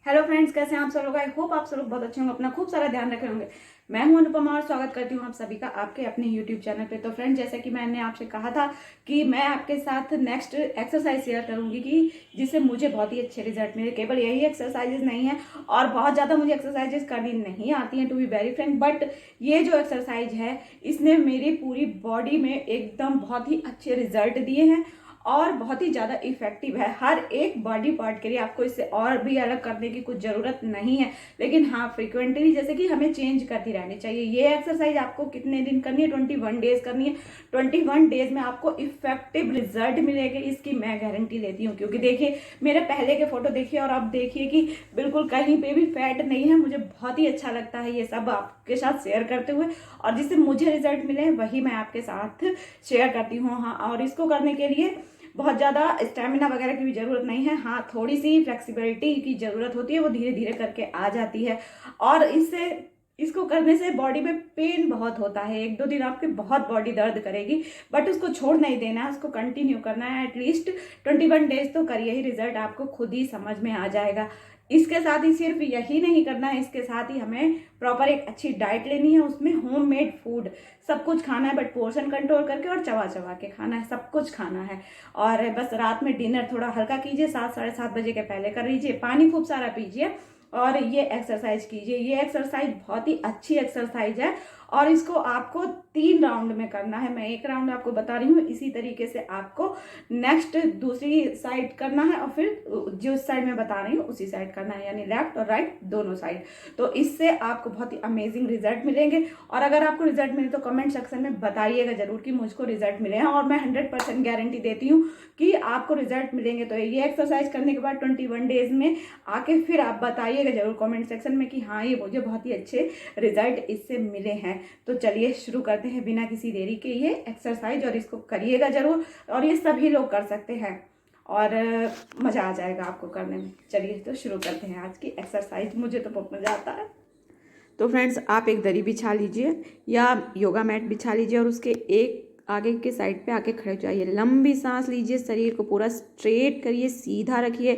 Hello friends, कैसे हैं आप सब लोग। आई होप आप सब लोग बहुत अच्छे होंगे, अपना खूब सारा ध्यान रखे होंगे। मैं हूं अनुपमा और स्वागत करती हूं आप सभी का आपके अपने यूट्यूब चैनल पे। तो फ्रेंड्स, जैसे कि मैंने आपसे कहा था कि मैं आपके साथ नेक्स्ट एक्सरसाइज शेयर करूंगी कि जिससे मुझे बहुत ही अच्छे रिजल्ट मिले। केवल यही एक्सरसाइजेज नहीं है और बहुत ज़्यादा मुझे एक्सरसाइजेज करनी नहीं आती हैं, to be very frank, but ये जो एक्सरसाइज है इसने मेरी पूरी बॉडी में एकदम बहुत ही अच्छे रिजल्ट दिए हैं और बहुत ही ज़्यादा इफेक्टिव है। हर एक बॉडी पार्ट के लिए आपको इससे और भी अलग करने की कुछ ज़रूरत नहीं है, लेकिन हाँ फ्रिक्वेंटली जैसे कि हमें चेंज करती रहनी चाहिए। ये एक्सरसाइज आपको कितने दिन करनी है? 21 डेज करनी है। 21 डेज में आपको इफेक्टिव रिजल्ट मिलेंगे, इसकी मैं गारंटी लेती हूँ। क्योंकि देखिए, मेरे पहले के फोटो देखिए और आप देखिए कि बिल्कुल कहीं पे भी फैट नहीं है। मुझे बहुत ही अच्छा लगता है ये सब आपके साथ शेयर करते हुए, और जिससे मुझे रिजल्ट मिले वही मैं आपके साथ शेयर करती हूँ। हाँ, और इसको करने के लिए बहुत ज़्यादा स्टेमिना वगैरह की भी ज़रूरत नहीं है। हाँ, थोड़ी सी फ्लेक्सिबिलिटी की ज़रूरत होती है, वो धीरे धीरे करके आ जाती है। और इसको करने से बॉडी में पेन बहुत होता है। 1-2 दिन आपकी बहुत बॉडी दर्द करेगी, बट उसको छोड़ नहीं देना है, उसको कंटिन्यू करना है। एटलीस्ट 21 डेज तो करिए ही, रिजल्ट आपको खुद ही समझ में आ जाएगा। इसके साथ ही सिर्फ यही नहीं करना है, इसके साथ ही हमें प्रॉपर एक अच्छी डाइट लेनी है। उसमें होममेड फूड सब कुछ खाना है, बट पोर्शन कंट्रोल करके और चबा चबा के खाना है, सब कुछ खाना है। और बस रात में डिनर थोड़ा हल्का कीजिए, 7-7:30 बजे के पहले कर लीजिए। पानी खूब सारा पीजिए और ये एक्सरसाइज कीजिए। ये एक्सरसाइज बहुत ही अच्छी एक्सरसाइज है और इसको आपको 3 राउंड में करना है। मैं 1 राउंड आपको बता रही हूँ, इसी तरीके से आपको नेक्स्ट दूसरी साइड करना है और फिर जो साइड में बता रही हूँ उसी साइड करना है, यानी लेफ्ट और राइट दोनों साइड। तो इससे आपको बहुत ही अमेजिंग रिजल्ट मिलेंगे। और अगर आपको रिजल्ट मिले तो कमेंट सेक्शन में बताइएगा जरूर कि मुझको रिजल्ट मिले हैं, और मैं 100% गारंटी देती हूँ कि आपको रिजल्ट मिलेंगे। तो ये एक्सरसाइज करने के बाद 21 डेज में आके फिर आप बताइएगा जरूर कमेंट सेक्शन में कि हाँ, ये मुझे बहुत ही अच्छे रिजल्ट इससे मिले हैं। तो चलिए शुरू करते हैं बिना किसी देरी के ये एक्सरसाइज, और इसको करिएगा जरूर। और ये सभी लोग कर सकते हैं और मज़ा आ जाएगा आपको करने में। चलिए तो शुरू करते हैं आज की एक्सरसाइज। मुझे तो बहुत मज़ा आता है। तो फ्रेंड्स, आप एक दरी बिछा लीजिए या योगा मैट बिछा लीजिए और उसके एक आगे के साइड पे आके खड़े हो जाइए। लंबी सांस लीजिए, शरीर को पूरा स्ट्रेट करिए, सीधा रखिए।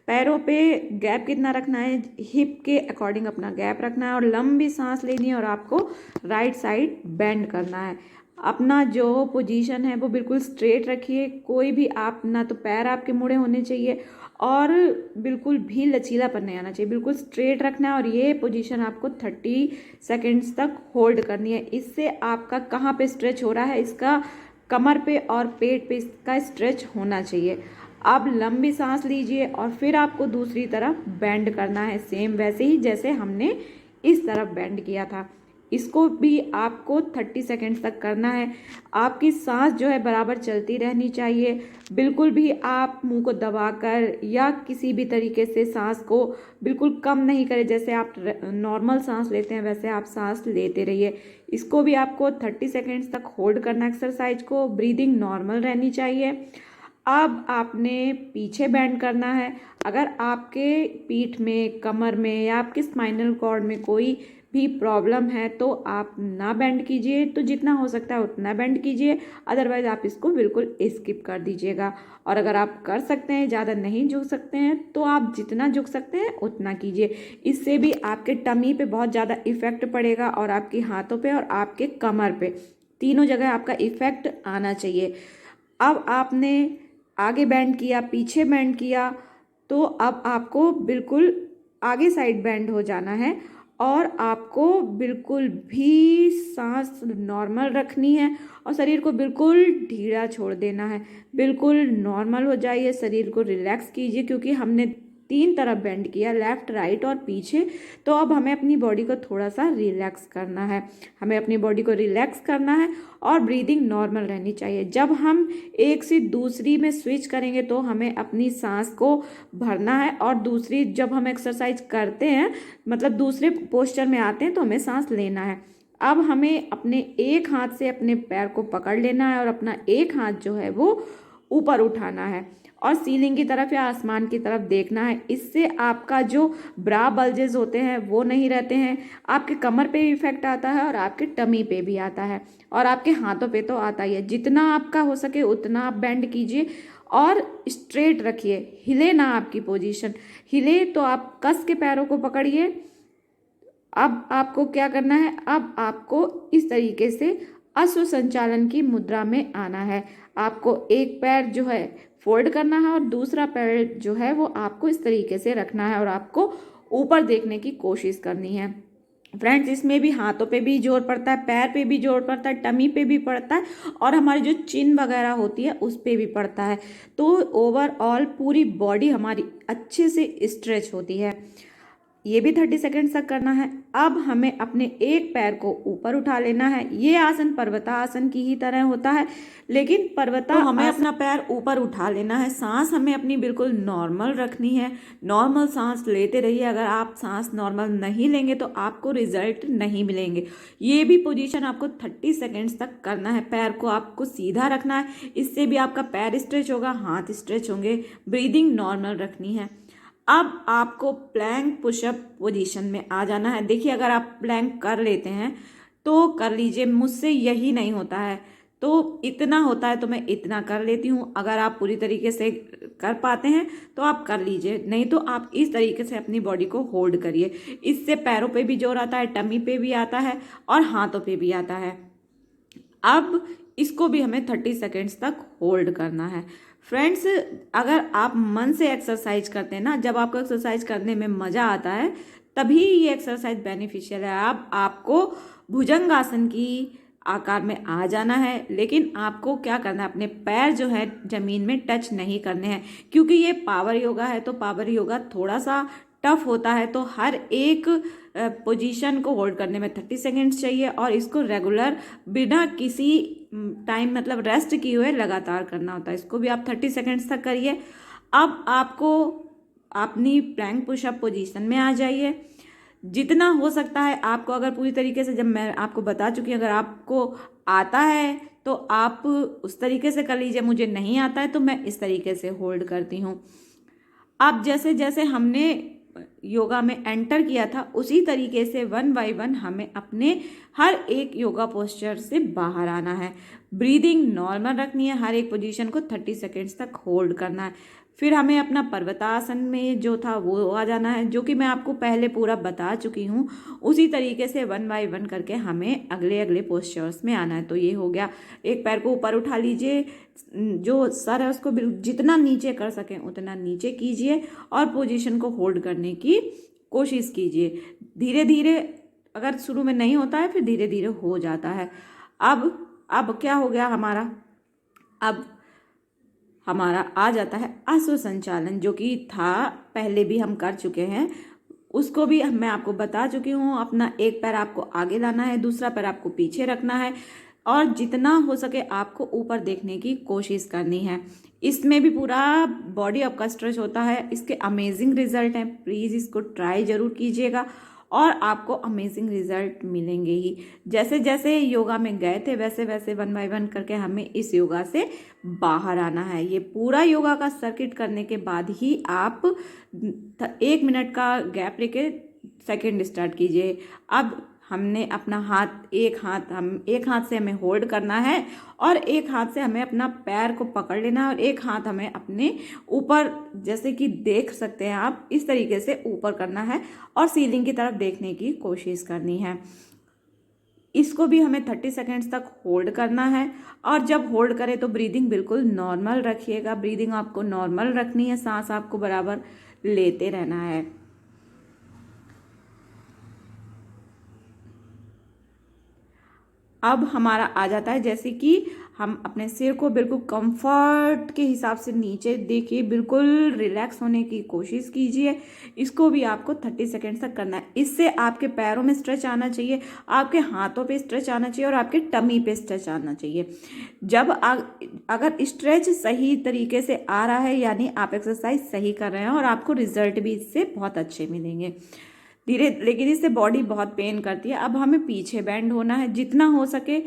पैरों पे गैप कितना रखना है? हिप के अकॉर्डिंग अपना गैप रखना है और लंबी सांस लेनी है। और आपको राइट साइड बेंड करना है। अपना जो पोजीशन है वो बिल्कुल स्ट्रेट रखिए। कोई भी आप ना तो पैर आपके मुड़े होने चाहिए और बिल्कुल भी लचीलापन नहीं आना चाहिए। बिल्कुल स्ट्रेट रखना है और ये पोजीशन आपको 30 सेकेंड्स तक होल्ड करनी है। इससे आपका कहाँ पे स्ट्रेच हो रहा है? इसका कमर पे और पेट पे इसका स्ट्रेच होना चाहिए। अब लंबी सांस लीजिए और फिर आपको दूसरी तरफ बेंड करना है, सेम वैसे ही जैसे हमने इस तरफ बेंड किया था। इसको भी आपको 30 सेकेंड्स तक करना है। आपकी सांस जो है बराबर चलती रहनी चाहिए। बिल्कुल भी आप मुंह को दबाकर या किसी भी तरीके से सांस को बिल्कुल कम नहीं करें। जैसे आप नॉर्मल सांस लेते हैं वैसे आप सांस लेते रहिए। इसको भी आपको 30 सेकेंड्स तक होल्ड करना एक्सरसाइज को। ब्रीदिंग नॉर्मल रहनी चाहिए। अब आपने पीछे बेंड करना है। अगर आपके पीठ में, कमर में या आपके स्पाइनल कॉर्ड में कोई भी प्रॉब्लम है तो आप ना बेंड कीजिए। तो जितना हो सकता है उतना बेंड कीजिए, अदरवाइज आप इसको बिल्कुल स्किप कर दीजिएगा। और अगर आप कर सकते हैं, ज़्यादा नहीं झुक सकते हैं, तो आप जितना झुक सकते हैं उतना कीजिए। इससे भी आपके टमी पे बहुत ज़्यादा इफेक्ट पड़ेगा और आपके हाथों पे और आपके कमर पे, तीनों जगह आपका इफेक्ट आना चाहिए। अब आपने आगे बेंड किया, पीछे बेंड किया, तो अब आपको बिल्कुल आगे साइड बेंड हो जाना है और आपको बिल्कुल भी सांस नॉर्मल रखनी है और शरीर को बिल्कुल ढीला छोड़ देना है। बिल्कुल नॉर्मल हो जाइए, शरीर को रिलैक्स कीजिए, क्योंकि हमने 3 तरफ बेंड किया, लेफ्ट, राइट और पीछे। तो अब हमें अपनी बॉडी को थोड़ा सा रिलैक्स करना है। हमें अपनी बॉडी को रिलैक्स करना है और ब्रीदिंग नॉर्मल रहनी चाहिए। जब हम एक से दूसरी में स्विच करेंगे तो हमें अपनी सांस को भरना है, और दूसरी जब हम एक्सरसाइज करते हैं, मतलब दूसरे पोस्चर में आते हैं, तो हमें सांस लेना है। अब हमें अपने एक हाथ से अपने पैर को पकड़ लेना है और अपना एक हाथ जो है वो ऊपर उठाना है और सीलिंग की तरफ या आसमान की तरफ देखना है। इससे आपका जो ब्रा बल्जेस होते हैं वो नहीं रहते हैं। आपके कमर पे भी इफेक्ट आता है और आपके टमी पे भी आता है और आपके हाथों पे तो आता ही है। जितना आपका हो सके उतना आप बेंड कीजिए और स्ट्रेट रखिए, हिले ना आपकी पोजीशन। हिले तो आप कस के पैरों को पकड़िए। अब आपको क्या करना है, अब आपको इस तरीके से अश्व संचालन की मुद्रा में आना है। आपको एक पैर जो है फोल्ड करना है और दूसरा पैर जो है वो आपको इस तरीके से रखना है और आपको ऊपर देखने की कोशिश करनी है। फ्रेंड्स, इसमें भी हाथों पे भी जोर पड़ता है, पैर पे भी जोर पड़ता है, टमी पे भी पड़ता है और हमारी जो चिन वगैरह होती है उस पे भी पड़ता है। तो ओवरऑल पूरी बॉडी हमारी अच्छे से स्ट्रेच होती है। ये भी 30 सेकेंड तक करना है। अब हमें अपने एक पैर को ऊपर उठा लेना है। ये आसन पर्वतासन की ही तरह होता है, लेकिन हमें अपना पैर ऊपर उठा लेना है। सांस हमें अपनी बिल्कुल नॉर्मल रखनी है। नॉर्मल सांस लेते रहिए। अगर आप सांस नॉर्मल नहीं लेंगे तो आपको रिजल्ट नहीं मिलेंगे। ये भी पोजीशन आपको 30 सेकेंड्स तक करना है। पैर को आपको सीधा रखना है, इससे भी आपका पैर स्ट्रेच होगा, हाथ स्ट्रेच होंगे। ब्रीदिंग नॉर्मल रखनी है। अब आपको प्लैंक पुशअप पोजीशन में आ जाना है। देखिए, अगर आप प्लैंक कर लेते हैं तो कर लीजिए, मुझसे यही नहीं होता है तो इतना होता है तो मैं इतना कर लेती हूँ। अगर आप पूरी तरीके से कर पाते हैं तो आप कर लीजिए, नहीं तो आप इस तरीके से अपनी बॉडी को होल्ड करिए। इससे पैरों पे भी जोर आता है, टमी पे भी आता है और हाथों पे भी आता है। अब इसको भी हमें 30 सेकेंड्स तक होल्ड करना है। फ्रेंड्स, अगर आप मन से एक्सरसाइज करते हैं ना, जब आपको एक्सरसाइज करने में मज़ा आता है तभी ये एक्सरसाइज बेनिफिशियल है। अब आपको भुजंगासन की आकार में आ जाना है, लेकिन आपको क्या करना है, अपने पैर जो है जमीन में टच नहीं करने हैं, क्योंकि ये पावर योगा है। तो पावर योगा थोड़ा सा टफ होता है, तो हर एक पोजीशन को होल्ड करने में 30 सेकेंड्स चाहिए और इसको रेगुलर बिना किसी टाइम मतलब रेस्ट किए हुए लगातार करना होता है। इसको भी आप 30 सेकेंड्स तक करिए। अब आपको अपनी प्लैंक पुशअप पोजीशन में आ जाइए। जितना हो सकता है आपको, अगर पूरी तरीके से, जब मैं आपको बता चुकी हूँ, अगर आपको आता है तो आप उस तरीके से कर लीजिए। मुझे नहीं आता है तो मैं इस तरीके से होल्ड करती हूँ। अब जैसे जैसे हमने योगा में एंटर किया था उसी तरीके से 1 बाय 1 हमें अपने हर एक योगा पोस्चर से बाहर आना है। ब्रीदिंग नॉर्मल रखनी है। हर एक पोजीशन को 30 सेकेंड्स तक होल्ड करना है। फिर हमें अपना पर्वतासन में जो था वो आ जाना है, जो कि मैं आपको पहले पूरा बता चुकी हूँ। उसी तरीके से 1 बाय 1 करके हमें अगले अगले पोस्चर्स में आना है। तो ये हो गया। एक पैर को ऊपर उठा लीजिए, जो सर है उसको जितना नीचे कर सकें उतना नीचे कीजिए और पोजीशन को होल्ड करने की कोशिश कीजिए। धीरे धीरे, अगर शुरू में नहीं होता है फिर धीरे धीरे हो जाता है। अब क्या हो गया हमारा, अब हमारा आ जाता है अश्व संचालन, जो कि था पहले भी हम कर चुके हैं। उसको भी मैं आपको बता चुकी हूँ। अपना एक पैर आपको आगे लाना है, दूसरा पैर आपको पीछे रखना है और जितना हो सके आपको ऊपर देखने की कोशिश करनी है। इसमें भी पूरा बॉडी आपका स्ट्रेच होता है। इसके अमेजिंग रिजल्ट हैं। प्लीज़ इसको ट्राई ज़रूर कीजिएगा और आपको अमेजिंग रिजल्ट मिलेंगे ही। जैसे जैसे योगा में गए थे वैसे वैसे 1 बाय 1 करके हमें इस योगा से बाहर आना है। ये पूरा योगा का सर्किट करने के बाद ही आप 1 मिनट का गैप लेके सेकेंड स्टार्ट कीजिए। अब हमने अपना एक हाथ से हमें होल्ड करना है और एक हाथ से हमें अपना पैर को पकड़ लेना है और एक हाथ हमें अपने ऊपर, जैसे कि देख सकते हैं आप, इस तरीके से ऊपर करना है और सीलिंग की तरफ देखने की कोशिश करनी है। इसको भी हमें 30 सेकेंड्स तक होल्ड करना है और जब होल्ड करें तो ब्रीदिंग बिल्कुल नॉर्मल रखिएगा। ब्रीदिंग आपको नॉर्मल रखनी है, सांस आपको बराबर लेते रहना है। अब हमारा आ जाता है, जैसे कि हम अपने सिर को बिल्कुल कंफर्ट के हिसाब से नीचे देखिए, बिल्कुल रिलैक्स होने की कोशिश कीजिए। इसको भी आपको 30 सेकेंड्स तक करना है। इससे आपके पैरों में स्ट्रेच आना चाहिए, आपके हाथों पे स्ट्रेच आना चाहिए और आपके टमी पे स्ट्रेच आना चाहिए। जब अगर स्ट्रेच सही तरीके से आ रहा है, यानी आप एक्सरसाइज सही कर रहे हैं और आपको रिजल्ट भी इससे बहुत अच्छे मिलेंगे। लेकिन इससे बॉडी बहुत पेन करती है। अब हमें पीछे बेंड होना है, जितना हो सके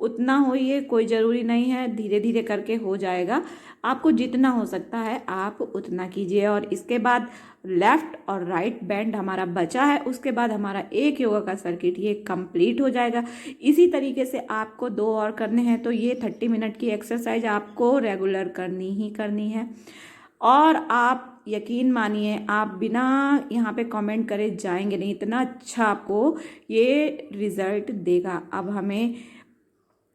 उतना होइए, कोई ज़रूरी नहीं है, धीरे धीरे करके हो जाएगा। आपको जितना हो सकता है आप उतना कीजिए। और इसके बाद लेफ्ट और राइट बैंड हमारा बचा है, उसके बाद हमारा एक योगा का सर्किट ये कंप्लीट हो जाएगा। इसी तरीके से आपको 2 और करने हैं, तो ये 30 मिनट की एक्सरसाइज आपको रेगुलर करनी ही करनी है। और आप यकीन मानिए, आप बिना यहाँ पे कमेंट करे जाएंगे नहीं, इतना अच्छा आपको ये रिजल्ट देगा। अब हमें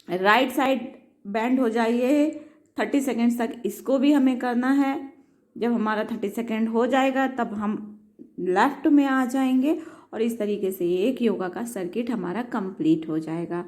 राइट साइड बेंड हो जाइए 30 सेकेंड्स तक, इसको भी हमें करना है। जब हमारा 30 सेकेंड हो जाएगा तब हम लेफ्ट में आ जाएंगे और इस तरीके से एक योगा का सर्किट हमारा कंप्लीट हो जाएगा।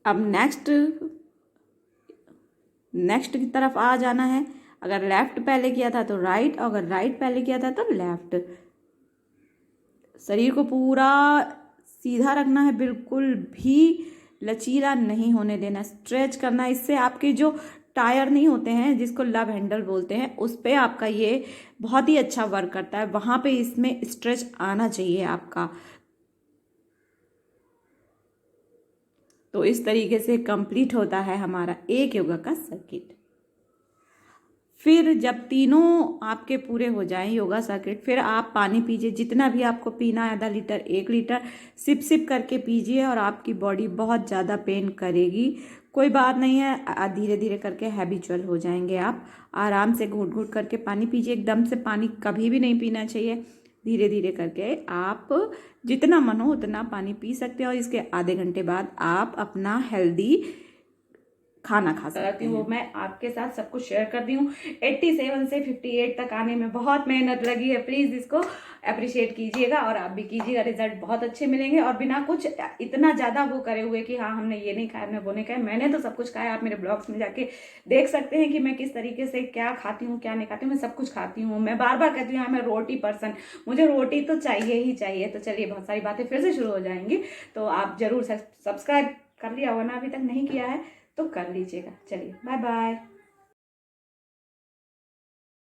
अब नेक्स्ट की तरफ आ जाना है। अगर लेफ्ट पहले किया था तो राइट, अगर राइट पहले किया था तो लेफ्ट। शरीर को पूरा सीधा रखना है, बिल्कुल भी लचीला नहीं होने देना, स्ट्रेच करना है। इससे आपके जो टायर नहीं होते हैं, जिसको लव हैंडल बोलते हैं, उस पर आपका ये बहुत ही अच्छा वर्क करता है, वहाँ पे इसमें स्ट्रेच आना चाहिए आपका। तो इस तरीके से कंप्लीट होता है हमारा एक योगा का सर्किट। फिर जब तीनों आपके पूरे हो जाएं योगा सर्किट, फिर आप पानी पीजिए, जितना भी आपको पीना है, आधा लीटर 1 लीटर सिप सिप करके पीजिए। और आपकी बॉडी बहुत ज़्यादा पेन करेगी, कोई बात नहीं है, धीरे धीरे करके हैबिचुअल हो जाएंगे आप। आराम से घूट घूट करके पानी पीजिए, एकदम से पानी कभी भी नहीं पीना चाहिए। धीरे धीरे करके आप जितना मन हो उतना पानी पी सकते हैं। और इसके आधे घंटे बाद आप अपना हेल्दी खाना खा सकती हूँ। मैं आपके साथ सब कुछ शेयर कर दी हूँ। 87 से 58 तक आने में बहुत मेहनत लगी है, प्लीज़ इसको अप्रिशिएट कीजिएगा और आप भी कीजिएगा, रिजल्ट बहुत अच्छे मिलेंगे। और बिना कुछ इतना ज़्यादा वो करे हुए कि हाँ हमने ये नहीं खाया, हमने वो नहीं खाया, मैंने तो सब कुछ खाया। आप मेरे ब्लॉग्स में जाके देख सकते हैं कि मैं किस तरीके से क्या खाती हूँ क्या नहीं खाती हूँ, मैं सब कुछ खाती हूँ। मैं बार बार कहती हूँ मैं रोटी पर्सन, मुझे रोटी तो चाहिए ही चाहिए। तो चलिए, बहुत सारी बातें फिर से शुरू हो जाएंगी, तो आप जरूर सब्सक्राइब कर लिया होगा ना, अभी तक नहीं किया है तो कर लीजिएगा। चलिए, बाय बाय।